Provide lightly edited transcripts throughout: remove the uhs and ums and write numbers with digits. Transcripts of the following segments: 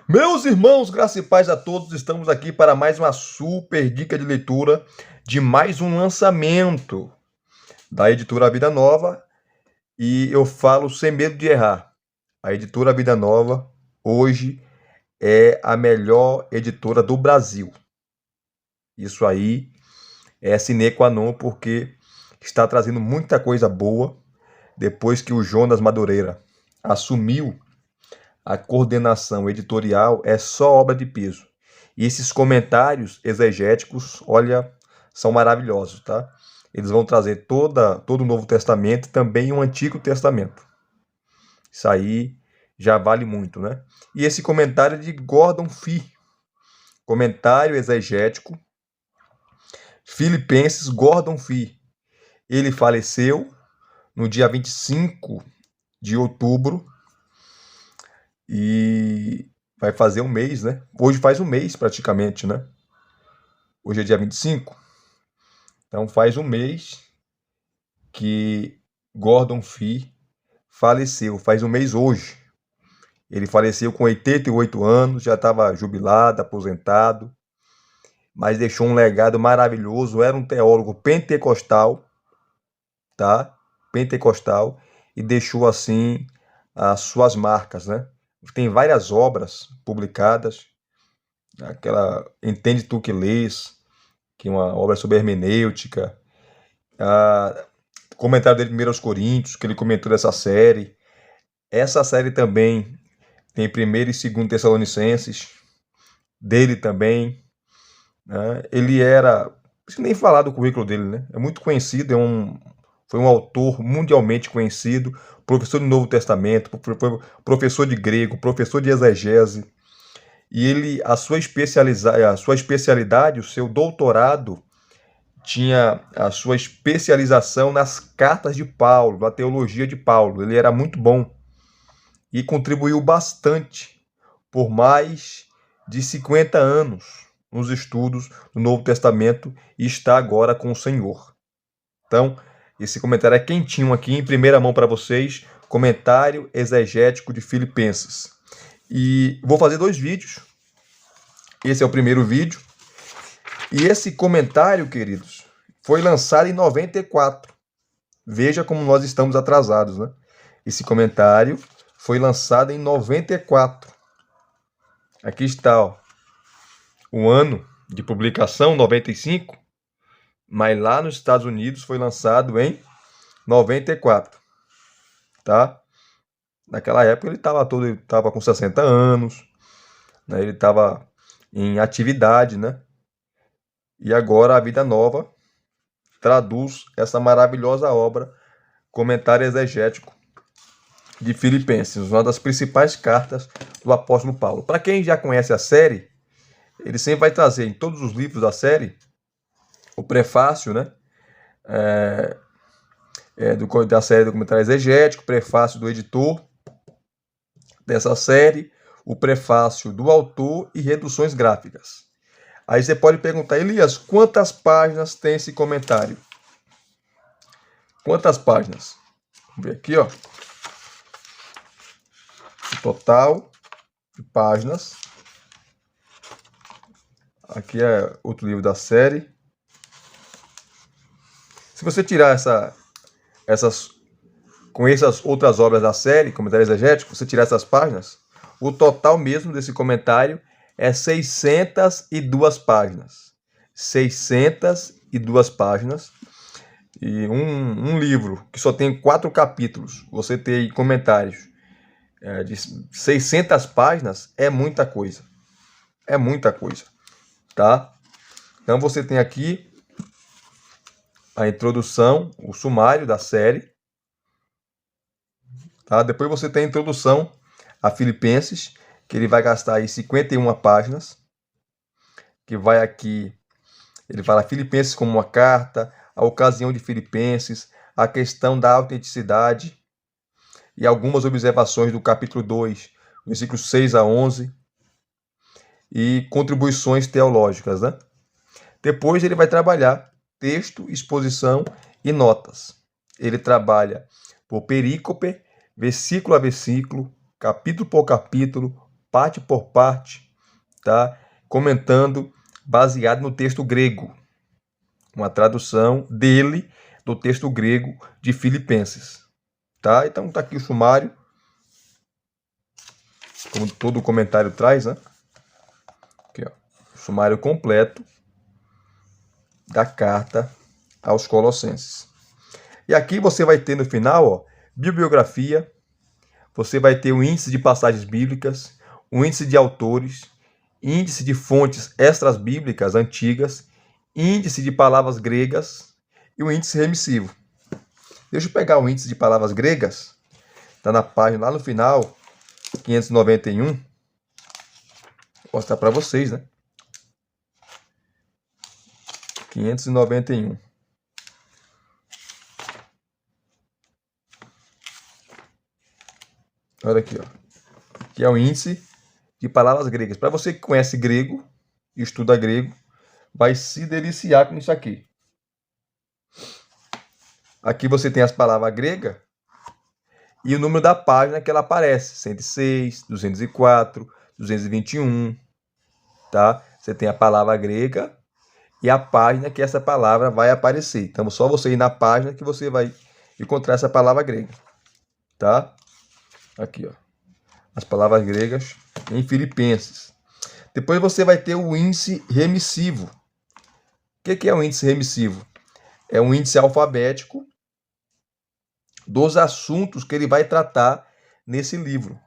Meus irmãos, graça e paz a todos, estamos aqui para mais uma super dica de leitura de mais um lançamento da editora Vida Nova e eu falo sem medo de errar. A editora Vida Nova hoje é a melhor editora do Brasil. Isso aí é sine qua non porque está trazendo muita coisa boa depois que o Jonas Madureira assumiu a coordenação editorial é só obra de peso. E esses comentários exegéticos, olha, são maravilhosos, tá? Eles vão trazer todo o Novo Testamento e também o Antigo Testamento. Isso aí já vale muito, né? E esse comentário é de Gordon Fee, comentário exegético, Filipenses, Gordon Fee. Ele faleceu no dia 25 de outubro e vai fazer um mês, né? Hoje faz um mês praticamente, né? Hoje é dia 25. Então faz um mês que Gordon Fee faleceu. Faz um mês hoje. Ele faleceu com 88 anos, já estava jubilado, aposentado, mas deixou um legado maravilhoso. Era um teólogo pentecostal, tá? Pentecostal, e deixou assim as suas marcas, né? Tem várias obras publicadas, aquela Entende Tu Que Lês, que é uma obra sobre hermenêutica, a comentário dele em 1 Coríntios, que ele comentou dessa série. Essa série também tem 1º e 2º Tessalonicenses, dele também, né? Ele era, não preciso nem falar do currículo dele, né? É muito conhecido, foi um autor mundialmente conhecido, professor do Novo Testamento, professor de grego, professor de exegese, e ele, a sua especialidade, o seu doutorado, tinha a sua especialização nas cartas de Paulo, na teologia de Paulo. Ele era muito bom e contribuiu bastante por mais de 50 anos nos estudos do Novo Testamento e está agora com o Senhor. Então, esse comentário é quentinho aqui, em primeira mão para vocês, comentário exegético de Filipenses. E vou fazer 2 vídeos. Esse é o primeiro vídeo. E esse comentário, queridos, foi lançado em 94. Veja como nós estamos atrasados, né? Esse comentário foi lançado em 94. Aqui está, ó, o ano de publicação, 95, mas lá nos Estados Unidos foi lançado em 94, tá? Naquela época ele estava com 60 anos, né? Ele estava em atividade, né? E agora a Vida Nova traduz essa maravilhosa obra, comentário exegético de Filipenses, uma das principais cartas do apóstolo Paulo. Para quem já conhece a série, ele sempre vai trazer em todos os livros da série o prefácio, né? Da série do comentário exegético, prefácio do editor dessa série, o prefácio do autor e reduções gráficas. Aí você pode perguntar, Elias, quantas páginas tem esse comentário? Quantas páginas? Vamos ver aqui, ó. O total de páginas. Aqui é outro livro da série. Se você tirar com essas outras obras da série, comentário exegético, você tirar essas páginas, o total mesmo desse comentário é 602 páginas. 602 páginas. E um livro que só tem 4 capítulos, você ter comentários de 600 páginas é muita coisa. É muita coisa, tá? Então você tem aqui a introdução, o sumário da série, tá? Depois você tem a introdução a Filipenses, que ele vai gastar aí 51 páginas, que vai aqui, ele fala Filipenses como uma carta, a ocasião de Filipenses, a questão da autenticidade e algumas observações do capítulo 2, versículos 6 a 11, e contribuições teológicas, né? Depois ele vai trabalhar texto, exposição e notas. Ele trabalha por perícope, versículo a versículo, capítulo por capítulo, parte por parte, tá? Comentando baseado no texto grego. Uma tradução dele do texto grego de Filipenses, tá? Então tá aqui o sumário, como todo comentário traz, né? Aqui, ó, o sumário completo da carta aos Colossenses. E aqui você vai ter no final, ó, bibliografia, você vai ter o índice de passagens bíblicas, o índice de autores, índice de fontes extras bíblicas antigas, índice de palavras gregas e o índice remissivo. Deixa eu pegar o índice de palavras gregas, está na página lá no final, 591. Vou mostrar para vocês, né? 591. Olha aqui, ó. Que é o índice de palavras gregas. Para você que conhece grego, estuda grego, vai se deliciar com isso aqui. Aqui você tem as palavras gregas e o número da página que ela aparece. 106, 204, 221, tá? Você tem a palavra grega e a página que essa palavra vai aparecer. Então, só você ir na página que você vai encontrar essa palavra grega, tá? Aqui, ó. As palavras gregas em Filipenses. Depois você vai ter o índice remissivo. O que é o índice remissivo? É um índice alfabético dos assuntos que ele vai tratar nesse livro.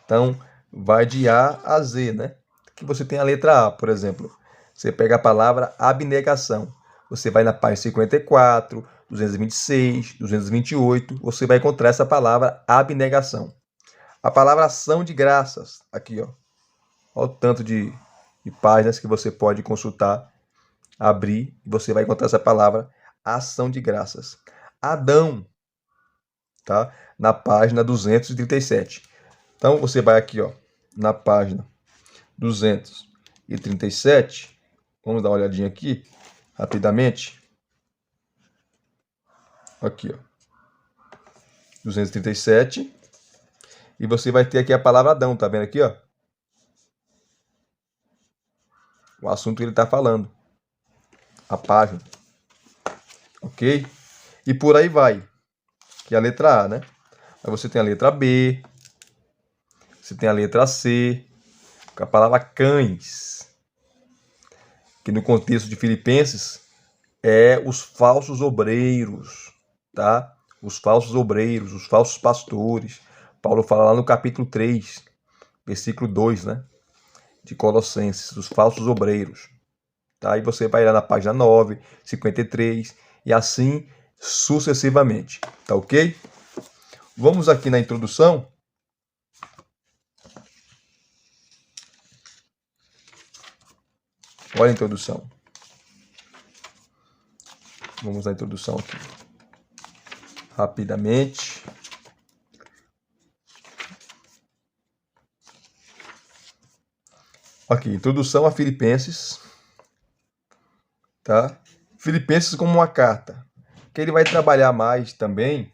Então, vai de A a Z, né? Aqui você tem a letra A, por exemplo. Você pega a palavra abnegação. Você vai na página 54, 226, 228, você vai encontrar essa palavra abnegação. A palavra ação de graças, aqui, ó. Olha o tanto de páginas que você pode consultar, abrir, e você vai encontrar essa palavra ação de graças. Adão, tá? Na página 237. Então, você vai aqui, ó, na página 237. Vamos dar uma olhadinha aqui, rapidamente. Aqui, ó. 237. E você vai ter aqui a palavra Adão, tá vendo aqui, ó? O assunto que ele está falando. A página. Ok? E por aí vai. Que é a letra A, né? Aí você tem a letra B. Você tem a letra C. Com a palavra cães. Que no contexto de Filipenses é os falsos obreiros, tá? Os falsos obreiros, os falsos pastores. Paulo fala lá no capítulo 3, versículo 2, né? De Colossenses, os falsos obreiros. Tá? E você vai lá na página 9, 53 e assim sucessivamente. Tá ok? Vamos aqui na introdução. Olha a introdução. Vamos na introdução aqui. Rapidamente. Aqui, introdução a Filipenses. Tá? Filipenses como uma carta. Que ele vai trabalhar mais também.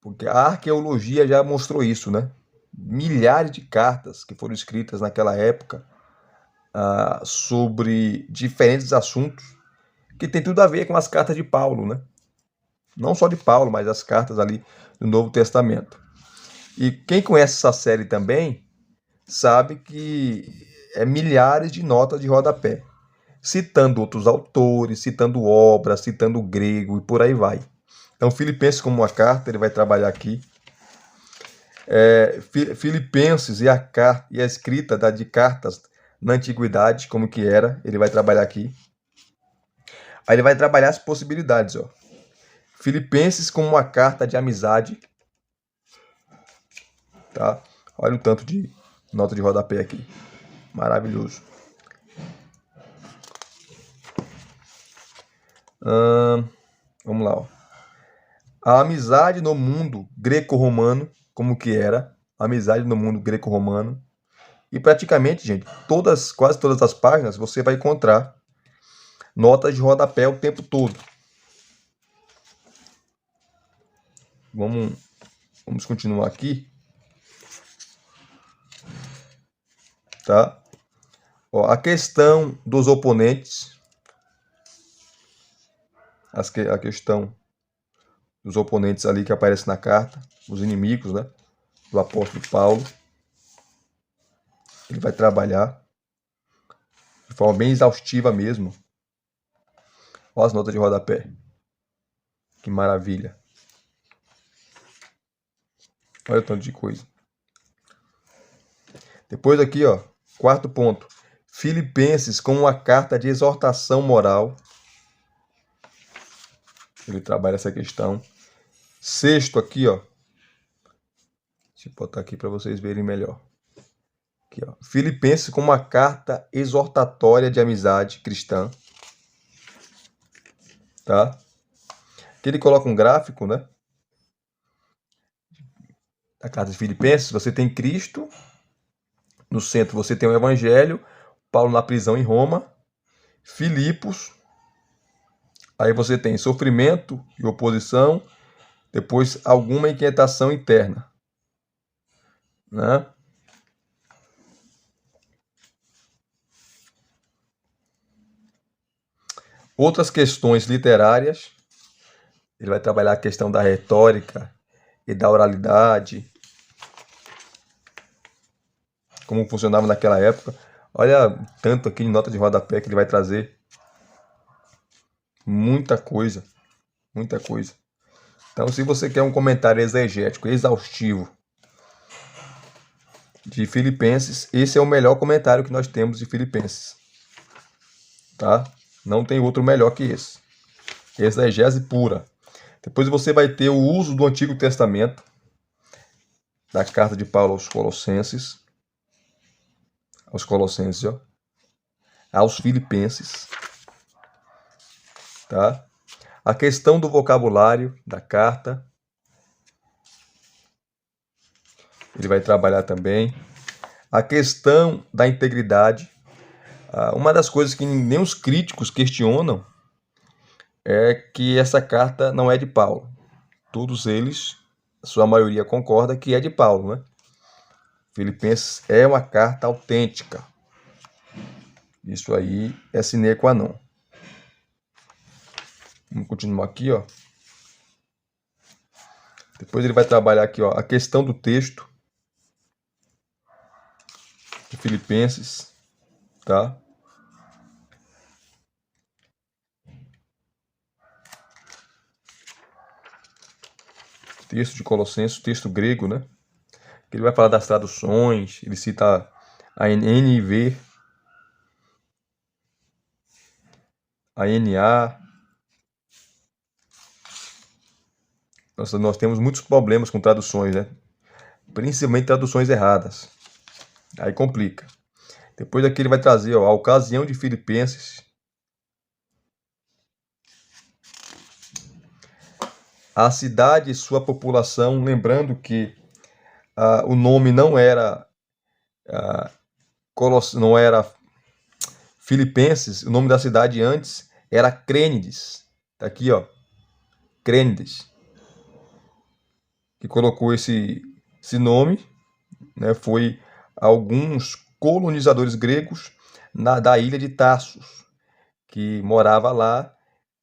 Porque a arqueologia já mostrou isso, né? Milhares de cartas que foram escritas naquela época sobre diferentes assuntos que tem tudo a ver com as cartas de Paulo, né? Não só de Paulo, mas as cartas ali do Novo Testamento. E quem conhece essa série também sabe que é milhares de notas de rodapé, citando outros autores, citando obras, citando grego e por aí vai. Então, Filipenses como uma carta, ele vai trabalhar aqui. Filipenses e a escrita de cartas na antiguidade, como que era, ele vai trabalhar aqui. Aí ele vai trabalhar as possibilidades, ó. Filipenses como uma carta de amizade, tá? Olha o tanto de nota de rodapé aqui, maravilhoso. Vamos lá, ó. A amizade no mundo greco-romano, como que era, amizade no mundo greco-romano. E praticamente, gente, quase todas as páginas você vai encontrar notas de rodapé o tempo todo. Vamos Vamos continuar aqui. Tá? Ó, a questão dos oponentes. A questão dos oponentes ali que aparece na carta. Os inimigos, né? Do apóstolo Paulo. Ele vai trabalhar de forma bem exaustiva mesmo. Olha as notas de rodapé. Que maravilha. Olha o tanto de coisa. Depois aqui, ó, quarto ponto. Filipenses com uma carta de exortação moral. Ele trabalha essa questão. Sexto aqui, ó. Deixa eu botar aqui para vocês verem melhor. Aqui, ó. Filipenses com uma carta exortatória de amizade cristã. Tá? Aqui ele coloca um gráfico, né? A carta de Filipenses, você tem Cristo. No centro você tem o Evangelho. Paulo na prisão em Roma. Filipos. Aí você tem sofrimento e oposição. Depois alguma inquietação interna. Né? Outras questões literárias. Ele vai trabalhar a questão da retórica e da oralidade. Como funcionava naquela época. Olha tanto aqui de nota de rodapé que ele vai trazer. Muita coisa. Muita coisa. Então, se você quer um comentário exegético, exaustivo de Filipenses, esse é o melhor comentário que nós temos de Filipenses. Tá? Não tem outro melhor que esse. Exegese pura. Depois você vai ter o uso do Antigo Testamento, da carta de Paulo aos Colossenses. Aos Colossenses, ó. Aos Filipenses. Tá? A questão do vocabulário da carta. Ele vai trabalhar também. A questão da integridade. Uma das coisas que nem os críticos questionam é que essa carta não é de Paulo. Todos eles, a sua maioria concorda que é de Paulo, né? Filipenses é uma carta autêntica. Isso aí é sine qua non. Vamos continuar aqui, ó. Depois ele vai trabalhar aqui, ó, a questão do texto de Filipenses, tá? Texto de Colossenses, texto grego, né? Ele vai falar das traduções, ele cita a NIV, a NA. Nós temos muitos problemas com traduções, né? Principalmente traduções erradas. Aí complica. Depois aqui ele vai trazer, ó, a ocasião de Filipenses. A cidade e sua população, lembrando que o nome não era Filipenses, o nome da cidade antes era Crênides. Tá aqui, ó, Crênides, que colocou esse nome, né, foi alguns colonizadores gregos da ilha de Tarsos, que morava lá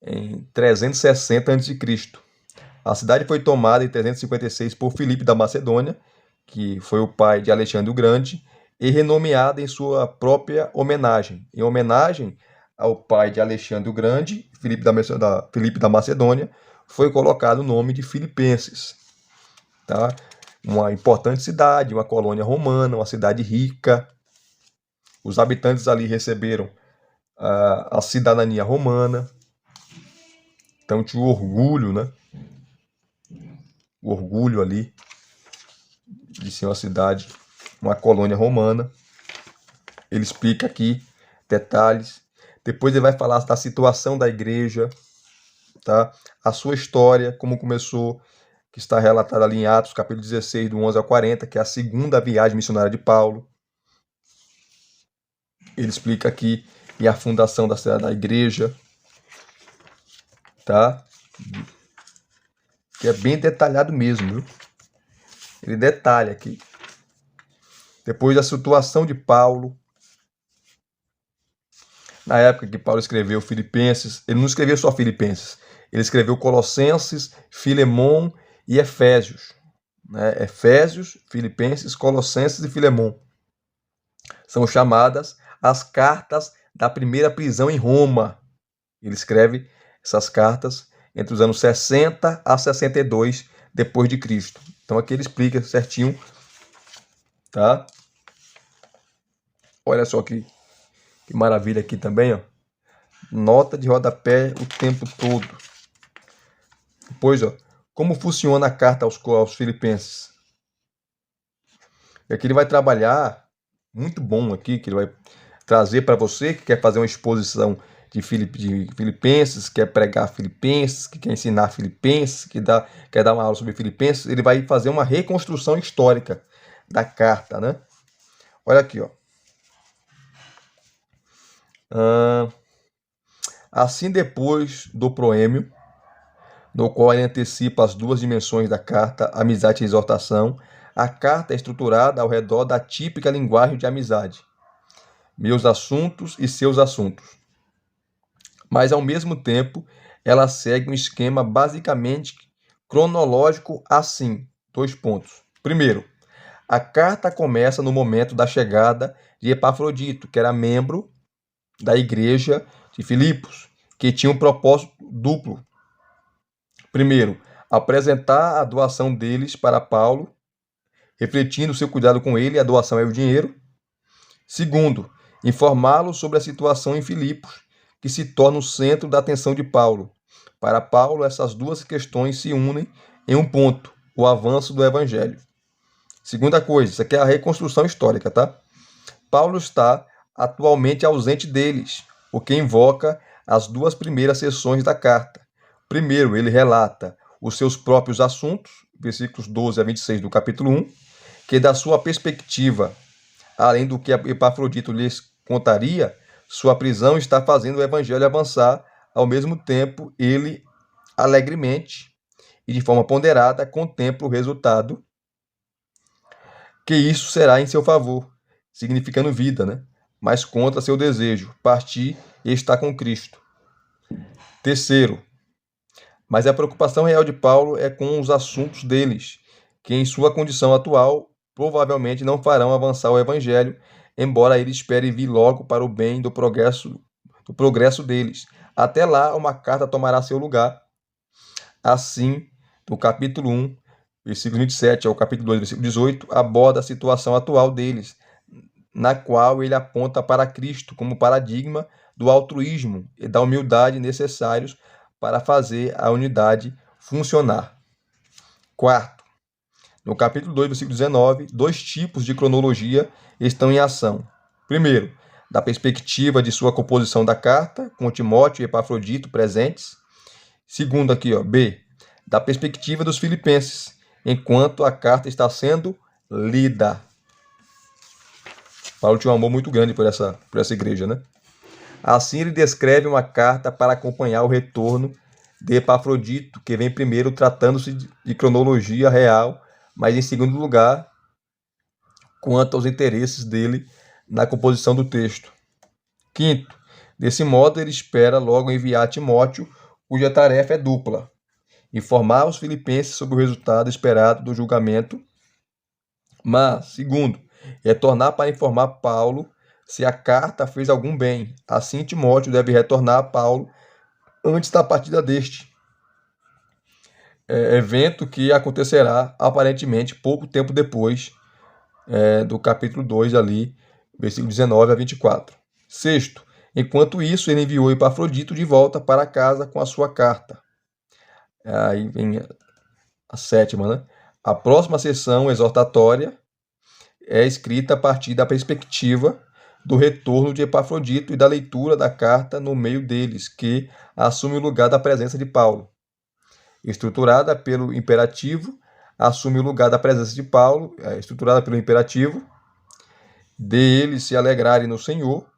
em 360 a.C. A cidade foi tomada em 356 por Filipe da Macedônia, que foi o pai de Alexandre o Grande, e renomeada em sua própria homenagem. Em homenagem ao pai de Alexandre o Grande, Filipe da Macedônia, foi colocado o nome de Filipenses. Tá? Uma importante cidade, uma colônia romana, uma cidade rica. Os habitantes ali receberam a cidadania romana. Então tinha o orgulho, né? O orgulho ali de ser uma cidade, uma colônia romana. Ele explica aqui detalhes. Depois ele vai falar da situação da igreja, tá? A sua história, como começou, que está relatada ali em Atos, capítulo 16, do 11 ao 40, que é a segunda viagem missionária de Paulo. Ele explica aqui e a fundação da igreja, tá? Que é bem detalhado mesmo, viu? Ele detalha aqui. Depois da situação de Paulo, na época que Paulo escreveu Filipenses, ele não escreveu só Filipenses, ele escreveu Colossenses, Filemon e Efésios. Né? Efésios, Filipenses, Colossenses e Filemon. São chamadas as cartas da primeira prisão em Roma. Ele escreve essas cartas entre os anos 60 a 62 depois de Cristo. Então aqui ele explica certinho, tá? Olha só que maravilha aqui também, ó. Nota de rodapé o tempo todo. Depois, ó, como funciona a carta aos Filipenses. E aqui ele vai trabalhar, muito bom aqui, que ele vai trazer para você que quer fazer uma exposição de Filipenses, quer pregar Filipenses, que quer ensinar Filipenses, quer dar uma aula sobre Filipenses. Ele vai fazer uma reconstrução histórica da carta, né? Olha aqui, ó. Assim, depois do proêmio, no qual ele antecipa as duas dimensões da carta, amizade e exortação, a carta é estruturada ao redor da típica linguagem de amizade, meus assuntos e seus assuntos. Mas, ao mesmo tempo, ela segue um esquema basicamente cronológico assim, 2 pontos. Primeiro, a carta começa no momento da chegada de Epafrodito, que era membro da igreja de Filipos, que tinha um propósito duplo. Primeiro, apresentar a doação deles para Paulo, refletindo seu cuidado com ele, a doação é o dinheiro. Segundo, informá-lo sobre a situação em Filipos, que se torna o centro da atenção de Paulo. Para Paulo, essas duas questões se unem em um ponto, o avanço do evangelho. Segunda coisa, isso aqui é a reconstrução histórica, tá? Paulo está atualmente ausente deles, o que invoca as duas primeiras seções da carta. Primeiro, ele relata os seus próprios assuntos, versículos 12 a 26 do capítulo 1, que da sua perspectiva, além do que Epafrodito lhes contaria, sua prisão está fazendo o evangelho avançar, ao mesmo tempo ele alegremente e de forma ponderada contempla o resultado que isso será em seu favor, significando vida, né? Mas contra seu desejo, partir e estar com Cristo. Terceiro, mas a preocupação real de Paulo é com os assuntos deles, que em sua condição atual provavelmente não farão avançar o evangelho, embora ele espere vir logo para o bem do progresso deles. Até lá, uma carta tomará seu lugar. Assim, do capítulo 1, versículo 27 ao capítulo 2, versículo 18, aborda a situação atual deles, na qual ele aponta para Cristo como paradigma do altruísmo e da humildade necessários para fazer a unidade funcionar. Quarto, no capítulo 2, versículo 19, 2 tipos de cronologia estão em ação. Primeiro, da perspectiva de sua composição da carta, com Timóteo e Epafrodito presentes. Segundo aqui, ó, B, da perspectiva dos filipenses, enquanto a carta está sendo lida. Paulo tinha um amor muito grande por essa igreja, né? Assim, ele descreve uma carta para acompanhar o retorno de Epafrodito, que vem primeiro tratando-se de cronologia real, mas em segundo lugar, quanto aos interesses dele na composição do texto. Quinto, desse modo ele espera logo enviar Timóteo, cuja tarefa é dupla: informar os filipenses sobre o resultado esperado do julgamento, mas, segundo, retornar para informar Paulo se a carta fez algum bem. Assim, Timóteo deve retornar a Paulo antes da partida deste evento, que acontecerá aparentemente pouco tempo depois do capítulo 2 ali, versículo 19 a 24. Sexto, enquanto isso, ele enviou Epafrodito de volta para casa com a sua carta. Aí vem a sétima, né? A próxima sessão exortatória é escrita a partir da perspectiva do retorno de Epafrodito e da leitura da carta no meio deles, que assume o lugar da presença de Paulo. Estruturada pelo imperativo, assume o lugar da presença de Paulo, estruturada pelo imperativo, de eles se alegrarem no Senhor,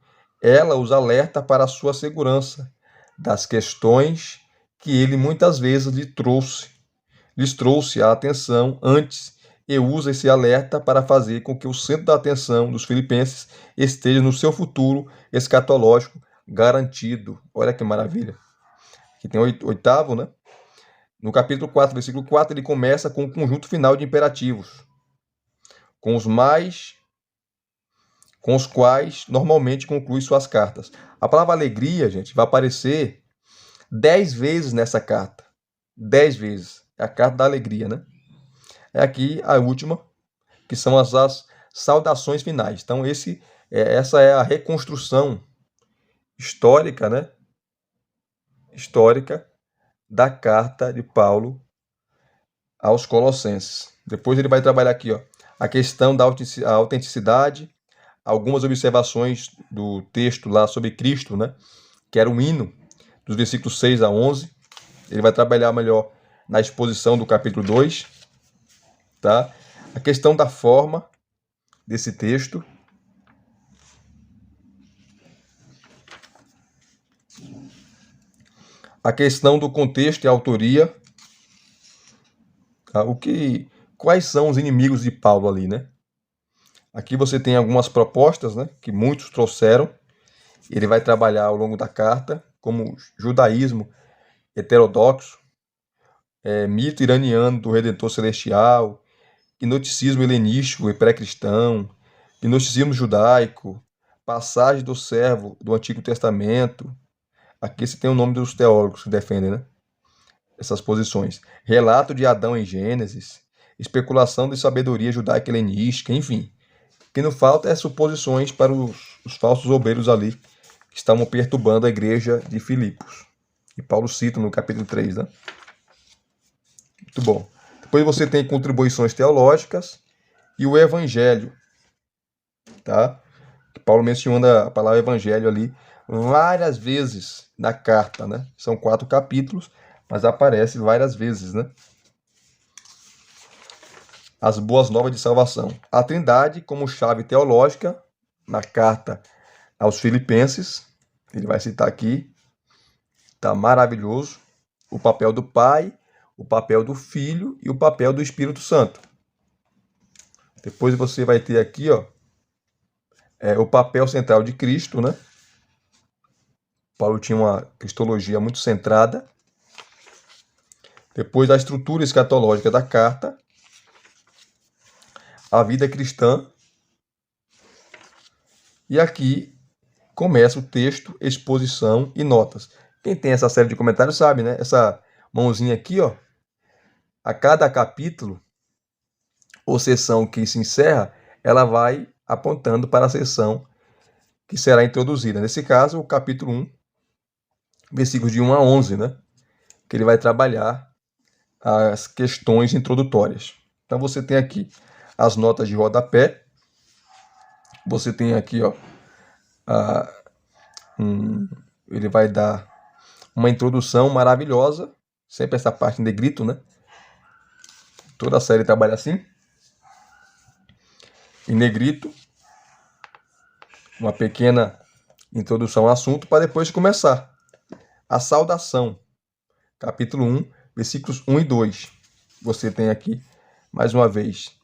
ela os alerta para a sua segurança das questões que ele muitas vezes lhes trouxe à atenção antes e usa esse alerta para fazer com que o centro da atenção dos filipenses esteja no seu futuro escatológico garantido. Olha que maravilha. Aqui tem o oitavo, né? No capítulo 4, versículo 4, ele começa com o conjunto final de imperativos, com os quais normalmente conclui suas cartas. A palavra alegria, gente, vai aparecer 10 vezes nessa carta. 10 vezes. É a carta da alegria, né? É aqui a última, que são as saudações finais. Então, essa é a reconstrução histórica, né? Histórica da carta de Paulo aos Colossenses. Depois ele vai trabalhar aqui, ó, a questão da autenticidade, algumas observações do texto lá sobre Cristo, né? Que era um hino, dos versículos 6 a 11. Ele vai trabalhar melhor na exposição do capítulo 2, tá? A questão da forma desse texto. A questão do contexto e autoria. Tá? Quais são os inimigos de Paulo ali, né? Aqui você tem algumas propostas, né, que muitos trouxeram. Ele vai trabalhar ao longo da carta, como judaísmo heterodoxo, mito iraniano do Redentor Celestial, gnosticismo helenístico e pré-cristão, gnosticismo judaico, passagem do servo do Antigo Testamento. Aqui você tem o nome dos teólogos que defendem, né, essas posições. Relato de Adão em Gênesis, especulação de sabedoria judaica helenística, enfim. O que não falta é suposições para os falsos obreiros ali que estavam perturbando a igreja de Filipos. E Paulo cita no capítulo 3, né? Muito bom. Depois você tem contribuições teológicas e o evangelho, tá? Paulo menciona a palavra evangelho ali várias vezes na carta, né? São 4 capítulos, mas aparece várias vezes, né? As boas novas de salvação. A Trindade como chave teológica na carta aos Filipenses, ele vai citar aqui, tá maravilhoso. O papel do Pai, o papel do Filho e o papel do Espírito Santo. Depois você vai ter aqui, ó, o papel central de Cristo, né? Paulo tinha uma cristologia muito centrada. Depois a estrutura escatológica da carta, a vida cristã. E aqui começa o texto, exposição e notas. Quem tem essa série de comentários sabe, né? Essa mãozinha aqui, ó, a cada capítulo ou sessão que se encerra, ela vai apontando para a sessão que será introduzida. Nesse caso, o capítulo 1, versículos de 1 a 11, né? Que ele vai trabalhar as questões introdutórias. Então você tem aqui as notas de rodapé. Você tem aqui, ó, ele vai dar uma introdução maravilhosa, sempre essa parte em negrito, né? Toda a série trabalha assim, em negrito, uma pequena introdução ao assunto para depois começar. A saudação, capítulo 1, versículos 1 e 2. Você tem aqui, mais uma vez,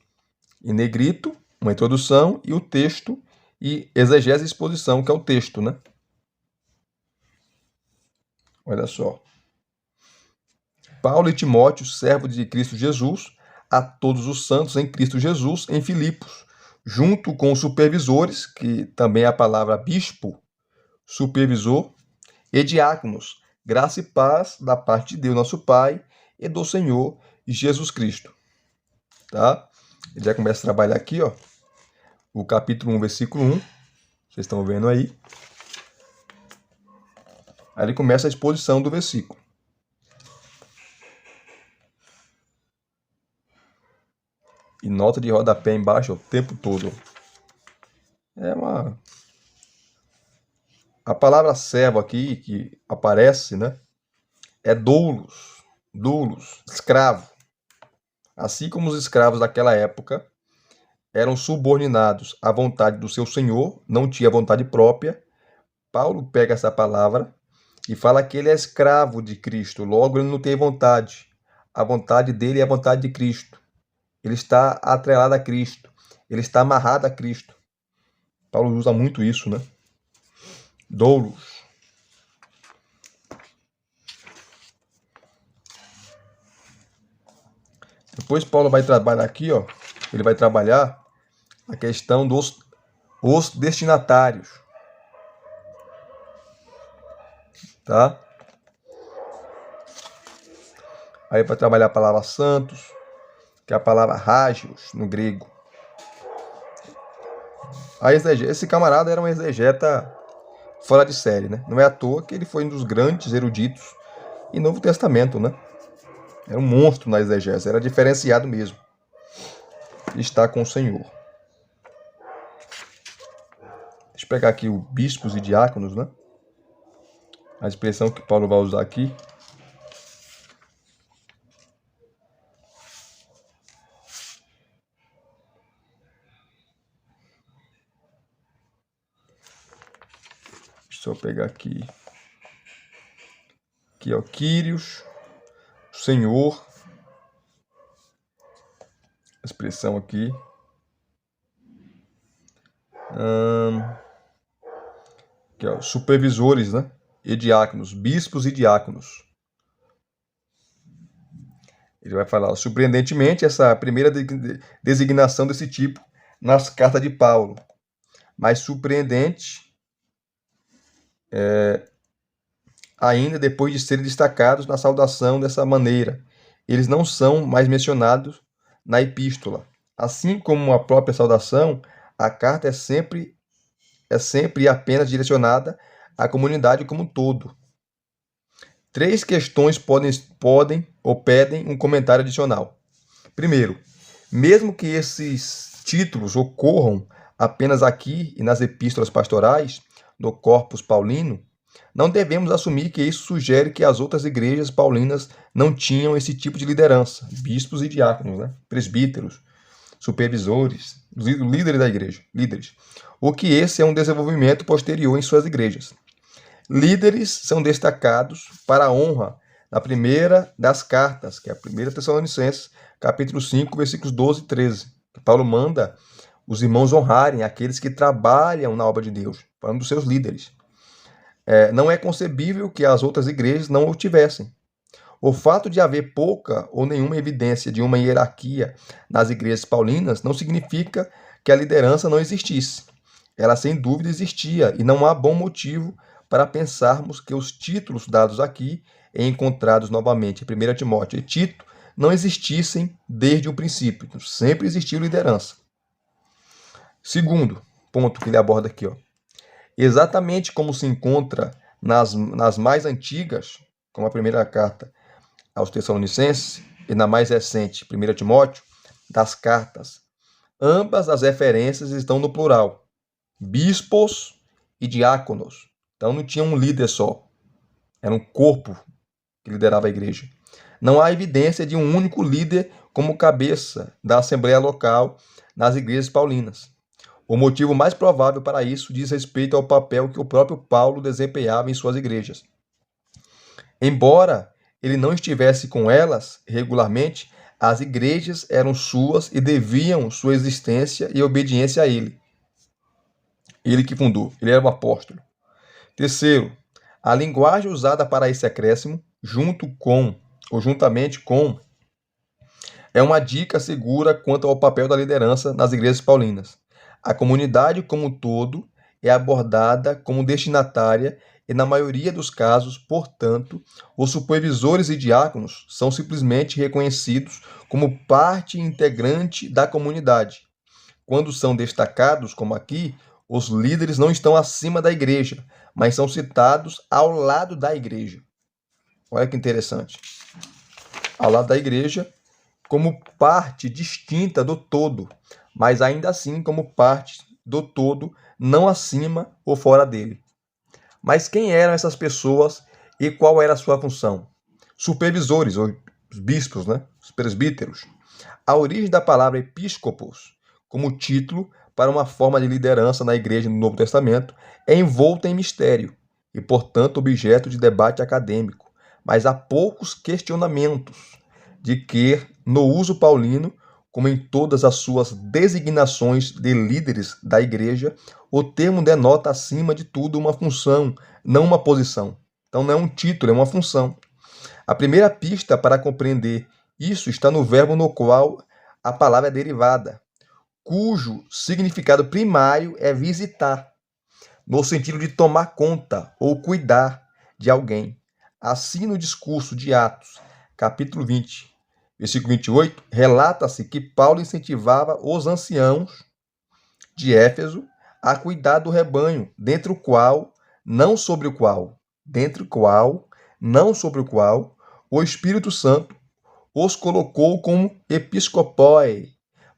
em negrito, uma introdução e o texto e exegese e exposição, que é o texto, né? Olha só. Paulo e Timóteo, servos de Cristo Jesus, a todos os santos em Cristo Jesus, em Filipos, junto com os supervisores, que também é a palavra bispo, supervisor, e diáconos, graça e paz da parte de Deus, nosso Pai, e do Senhor Jesus Cristo. Tá? Ele já começa a trabalhar aqui, ó, o capítulo 1, versículo 1. Vocês estão vendo aí. Aí ele começa a exposição do versículo. E nota de rodapé embaixo o tempo todo. A palavra servo aqui que aparece, né? É doulos, escravo. Assim como os escravos daquela época eram subordinados à vontade do seu senhor, não tinha vontade própria, Paulo pega essa palavra e fala que ele é escravo de Cristo, logo ele não tem vontade. A vontade dele é a vontade de Cristo. ele está atrelado a Cristo, ele está amarrado a Cristo. Paulo usa muito isso, né? Doulos. Depois Paulo vai trabalhar aqui, ó, ele vai trabalhar a questão dos os destinatários, tá? Aí vai trabalhar a palavra santos, que é a palavra hagios no grego. A exegeta, esse camarada era um exegeta fora de série, né? Não é à toa que ele foi um dos grandes eruditos em Novo Testamento, né? Era um monstro na exegese, era diferenciado mesmo. Está com o Senhor. Deixa eu pegar aqui o bispos e diáconos, né? A expressão que Paulo vai usar aqui. Deixa eu pegar aqui. Aqui é o Quírios, Senhor. A expressão aqui. Aqui, ó, supervisores, né? E diáconos, bispos e diáconos. Ele vai falar, surpreendentemente, essa primeira designação desse tipo nas cartas de Paulo. Mas surpreendente ainda depois de serem destacados na saudação dessa maneira. Eles não são mais mencionados na epístola. Assim como a própria saudação, a carta é sempre e apenas direcionada à comunidade como um todo. 3 questões podem ou pedem um comentário adicional. Primeiro, mesmo que esses títulos ocorram apenas aqui e nas epístolas pastorais, no Corpus Paulino, não devemos assumir que isso sugere que as outras igrejas paulinas não tinham esse tipo de liderança, bispos e diáconos, né? Presbíteros, supervisores, líderes da igreja, líderes. O que esse é um desenvolvimento posterior em suas igrejas. Líderes são destacados para a honra na primeira das cartas, que é a 1 Tessalonicenses, capítulo 5, versículos 12 e 13. Que Paulo manda os irmãos honrarem aqueles que trabalham na obra de Deus, falando dos seus líderes. Não é concebível que as outras igrejas não o tivessem. O fato de haver pouca ou nenhuma evidência de uma hierarquia nas igrejas paulinas não significa que a liderança não existisse. Ela sem dúvida existia e não há bom motivo para pensarmos que os títulos dados aqui e encontrados novamente em 1 Timóteo e Tito não existissem desde o princípio. Sempre existiu liderança. Segundo ponto que ele aborda aqui, ó. Exatamente como se encontra nas mais antigas, como a primeira carta aos Tessalonicenses e na mais recente, 1 Timóteo, das cartas, ambas as referências estão no plural, bispos e diáconos. Então não tinha um líder só, era um corpo que liderava a igreja. Não há evidência de um único líder como cabeça da assembleia local nas igrejas paulinas. O motivo mais provável para isso diz respeito ao papel que o próprio Paulo desempenhava em suas igrejas. Embora ele não estivesse com elas regularmente, as igrejas eram suas e deviam sua existência e obediência a ele. Ele que fundou, ele era um apóstolo. Terceiro, a linguagem usada para esse acréscimo, juntamente com, é uma dica segura quanto ao papel da liderança nas igrejas paulinas. A comunidade como um todo é abordada como destinatária e, na maioria dos casos, portanto, os supervisores e diáconos são simplesmente reconhecidos como parte integrante da comunidade. Quando são destacados, como aqui, os líderes não estão acima da igreja, mas são citados ao lado da igreja. Olha que interessante. Ao lado da igreja, como parte distinta do todo, mas ainda assim como parte do todo, não acima ou fora dele. Mas quem eram essas pessoas e qual era a sua função? Supervisores, ou os bispos, né? Os presbíteros. A origem da palavra episcopos, como título para uma forma de liderança na igreja no Novo Testamento, é envolta em mistério e, portanto, objeto de debate acadêmico. Mas há poucos questionamentos de que, no uso paulino, como em todas as suas designações de líderes da igreja, o termo denota, acima de tudo, uma função, não uma posição. Então não é um título, é uma função. A primeira pista para compreender isso está no verbo no qual a palavra é derivada, cujo significado primário é visitar, no sentido de tomar conta ou cuidar de alguém. Assim, no discurso de Atos, capítulo 20, versículo 28, relata-se que Paulo incentivava os anciãos de Éfeso a cuidar do rebanho, dentre o qual, não sobre o qual, o Espírito Santo os colocou como episcopoi,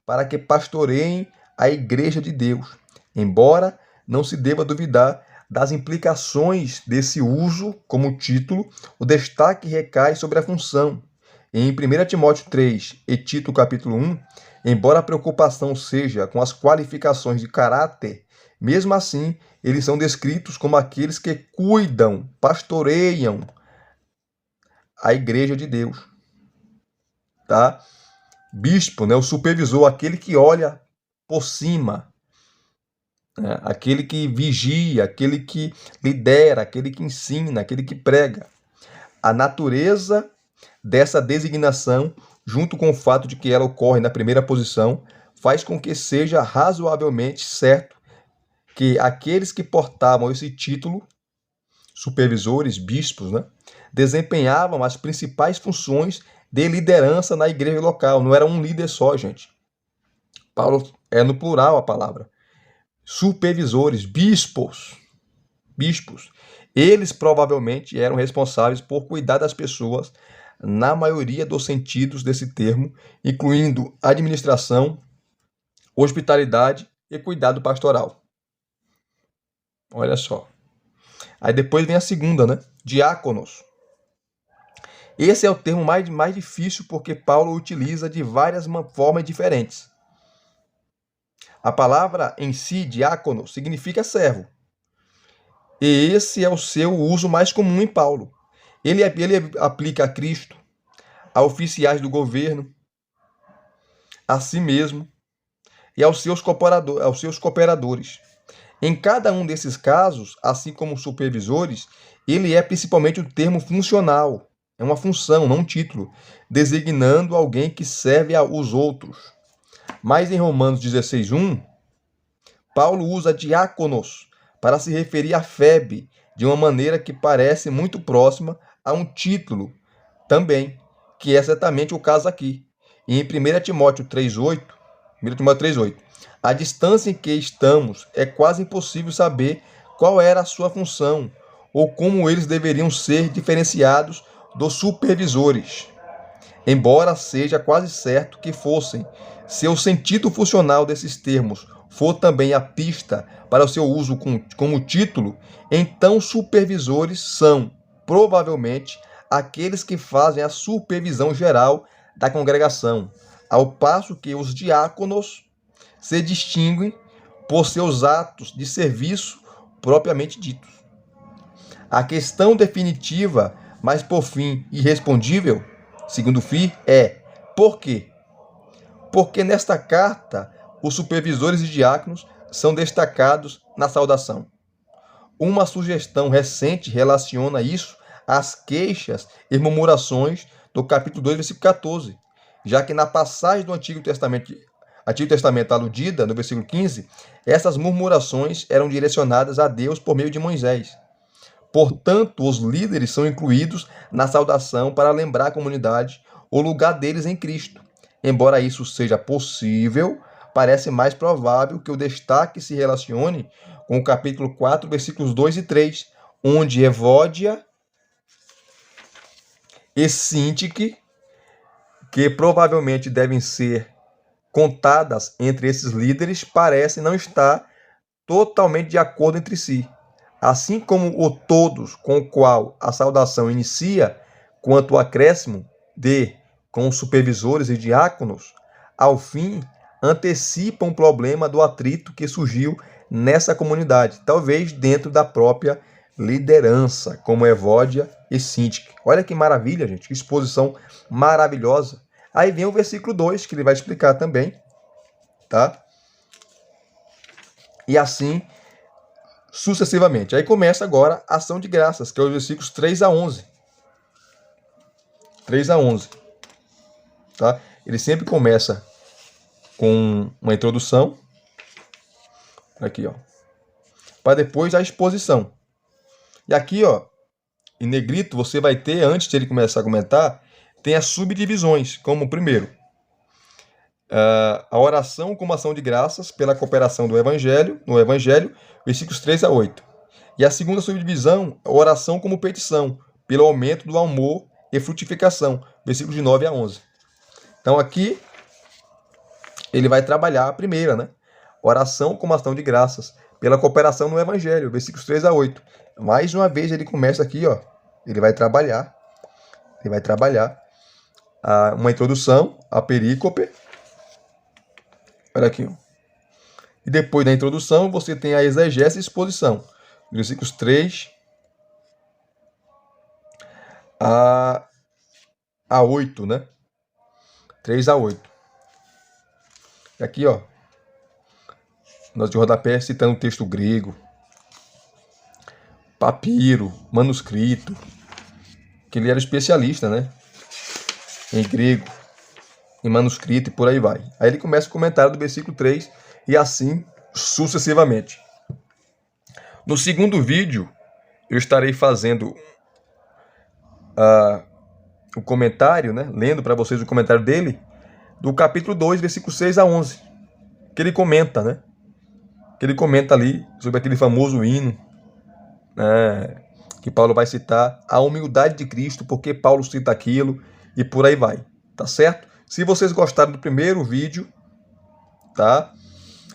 para que pastoreiem a igreja de Deus. Embora não se deva duvidar das implicações desse uso como título, o destaque recai sobre a função. Em 1 Timóteo 3 e Tito capítulo 1, embora a preocupação seja com as qualificações de caráter, mesmo assim, eles são descritos como aqueles que cuidam, pastoreiam a igreja de Deus. Tá? Bispo, né, o supervisor, aquele que olha por cima, né, aquele que vigia, aquele que lidera, aquele que ensina, aquele que prega. A natureza dessa designação, junto com o fato de que ela ocorre na primeira posição, faz com que seja razoavelmente certo que aqueles que portavam esse título, supervisores, bispos, né, desempenhavam as principais funções de liderança na igreja local. Não era um líder só, gente. Paulo é no plural a palavra. Supervisores, bispos. Eles provavelmente eram responsáveis por cuidar das pessoas na maioria dos sentidos desse termo, incluindo administração, hospitalidade e cuidado pastoral. Olha só. Aí depois vem a segunda, né? Diáconos. Esse é o termo mais difícil porque Paulo utiliza de várias formas diferentes. A palavra em si, diácono, significa servo. E esse é o seu uso mais comum em Paulo. Ele aplica a Cristo, a oficiais do governo, a si mesmo e aos seus cooperadores. Em cada um desses casos, assim como supervisores, ele é principalmente um termo funcional. É uma função, não um título, designando alguém que serve aos outros. Mas em Romanos 16:1, Paulo usa diáconos para se referir a Febe de uma maneira que parece muito próxima a um título também, que é certamente o caso aqui. E em 1 Timóteo 3:8, a distância em que estamos é quase impossível saber qual era a sua função ou como eles deveriam ser diferenciados dos supervisores, embora seja quase certo que fossem. Se o sentido funcional desses termos for também a pista para o seu uso como título, então supervisores são, provavelmente, aqueles que fazem a supervisão geral da congregação, ao passo que os diáconos se distinguem por seus atos de serviço propriamente ditos. A questão definitiva, mas por fim irrespondível, segundo Fi, é por quê? Porque nesta carta os supervisores e diáconos são destacados na saudação. Uma sugestão recente relaciona isso às queixas e murmurações do capítulo 2, versículo 14, já que na passagem do Antigo Testamento aludida, no versículo 15, essas murmurações eram direcionadas a Deus por meio de Moisés. Portanto, os líderes são incluídos na saudação para lembrar à comunidade o lugar deles em Cristo. Embora isso seja possível, parece mais provável que o destaque se relacione com o capítulo 4, versículos 2 e 3, onde Evódia e Sintique, que provavelmente devem ser contadas entre esses líderes, parecem não estar totalmente de acordo entre si. Assim como o todos com o qual a saudação inicia, quanto ao acréscimo de com os supervisores e diáconos, ao fim, antecipa um problema do atrito que surgiu nessa comunidade, talvez dentro da própria liderança, como Evódia e Sintique. Olha que maravilha, gente, que exposição maravilhosa. Aí vem o versículo 2, que ele vai explicar também, tá? E assim sucessivamente. Aí começa agora a ação de graças, que é os versículos 3 a 11. 3 a 11. Tá? Ele sempre começa com uma introdução. Aqui, ó. Para depois a exposição. E aqui, ó, em negrito, você vai ter, antes de ele começar a comentar, tem as subdivisões, como primeiro, a oração como ação de graças pela cooperação do Evangelho, no Evangelho, versículos 3 a 8. E a segunda subdivisão, a oração como petição, pelo aumento do amor e frutificação, versículos de 9 a 11. Então aqui, ele vai trabalhar a primeira, né? Oração como ação de graças, pela cooperação no Evangelho, versículos 3 a 8. Mais uma vez ele começa aqui, ó, ele vai trabalhar uma introdução, a perícope. Olha aqui, ó. E depois da introdução, você tem a exegese e exposição, versículos 3 a 8, né? 3 a 8. E aqui, ó, nós de rodapé citando o texto grego, papiro, manuscrito, que ele era especialista, né? Em grego, em manuscrito e por aí vai. Aí ele começa o comentário do versículo 3 e assim sucessivamente. No segundo vídeo, eu estarei fazendo o comentário, né? Lendo para vocês o comentário dele, do capítulo 2, versículo 6 a 11. Que ele comenta, né? Que ele comenta ali sobre aquele famoso hino, né, que Paulo vai citar, a humildade de Cristo, porque Paulo cita aquilo e por aí vai, tá certo? Se vocês gostaram do primeiro vídeo, tá?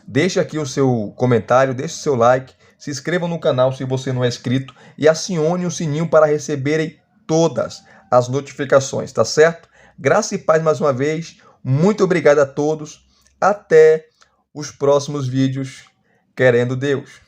Deixe aqui o seu comentário, deixe o seu like, se inscreva no canal se você não é inscrito e acione o sininho para receberem todas as notificações, tá certo? Graça e paz mais uma vez, muito obrigado a todos, até os próximos vídeos, querendo Deus.